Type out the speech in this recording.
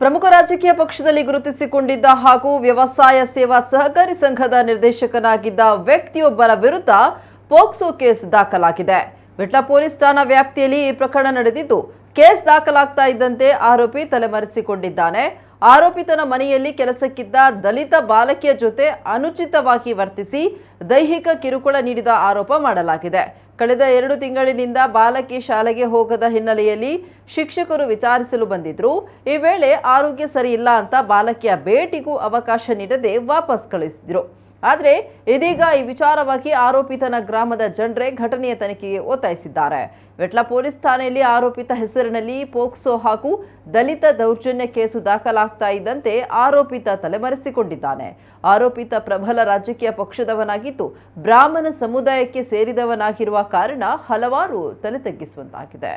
ಪ್ರಮುಖ ರಾಜಕೀಯ ಪಕ್ಷದಲ್ಲಿ ಗುರುತಿಸಿಕೊಂಡಿದ್ದ ಹಾಗೂ ವ್ಯವಸಾಯ ಸೇವಾ ಸಹಕಾರಿ ಸಂಘದ ನಿರ್ದೇಶಕನಾಗಿದ್ದ ವ್ಯಕ್ತಿಯೊಬ್ಬರ ವಿರುದ್ಧ ಪೋಕ್ಸೋ ಕೇಸ್ ದಾಖಲಾಗಿದೆ. ವಿಟ್ಲ ಪೊಲೀಸ್ ಠಾಣಾ ವ್ಯಾಪ್ತಿಯಲ್ಲಿ ಈ ಪ್ರಕರಣ ನಡೆದಿದ್ದು, ಕೇಸ್ ದಾಖಲಾಗ್ತಾ ಇದ್ದಂತೆ ಆರೋಪಿ ತಲೆಮರೆಸಿಕೊಂಡಿದ್ದಾನೆ. ಆರೋಪಿ ತನ್ನ ಮನೆಯಲ್ಲಿ ಕೆಲಸಕ್ಕಿದ್ದ ದಲಿತ ಬಾಲಕಿಯ ಜೊತೆ ಅನುಚಿತವಾಗಿ ವರ್ತಿಸಿ ದೈಹಿಕ ಕಿರುಕುಳ ನೀಡಿದ ಆರೋಪ ಮಾಡಲಾಗಿದೆ. ಕಳೆದ 2 ತಿಂಗಳಿನಿಂದ ಬಾಲಕಿ ಶಾಲೆಗೆ ಹೋಗದ ಹಿನ್ನೆಲೆಯಲ್ಲಿ ಶಿಕ್ಷಕರು ವಿಚಾರಿಸಲು ಬಂದಿದ್ರು. ಈ ವೇಳೆ ಆರೋಗ್ಯ ಸರಿ ಇಲ್ಲ ಅಂತ ಬಾಲಕಿಯ ಭೇಟಿಗೂ ಅವಕಾಶ ನೀಡದೆ ವಾಪಸ್ ಕಳಿಸಿದ್ರು. ಆದರೆ ಇದೀಗ ಈ ವಿಚಾರವಾಗಿ ಆರೋಪಿತನ ಗ್ರಾಮದ ಜನರೇ ಘಟನೆಯ ತನಿಖೆಗೆ ಒತ್ತಾಯಿಸಿದ್ದಾರೆ. ವಿಟ್ಲ ಪೊಲೀಸ್ ಠಾಣೆಯಲ್ಲಿ ಆರೋಪಿತ ಹೆಸರಿನಲ್ಲಿ ಪೋಕ್ಸೋ ಹಾಗೂ ದಲಿತ ದೌರ್ಜನ್ಯ ಕೇಸು ದಾಖಲಾಗ್ತಾ ಇದ್ದಂತೆ ಆರೋಪಿತ ತಲೆಮರೆಸಿಕೊಂಡಿದ್ದಾನೆ. ಆರೋಪಿತ ಪ್ರಬಲ ರಾಜಕೀಯ ಪಕ್ಷದವನಾಗಿದ್ದು, ಬ್ರಾಹ್ಮಣ ಸಮುದಾಯಕ್ಕೆ ಸೇರಿದವನಾಗಿರುವ ಕಾರಣ ಹಲವಾರು ತಲೆ ತಗ್ಗಿಸುವಂತಾಗಿದೆ.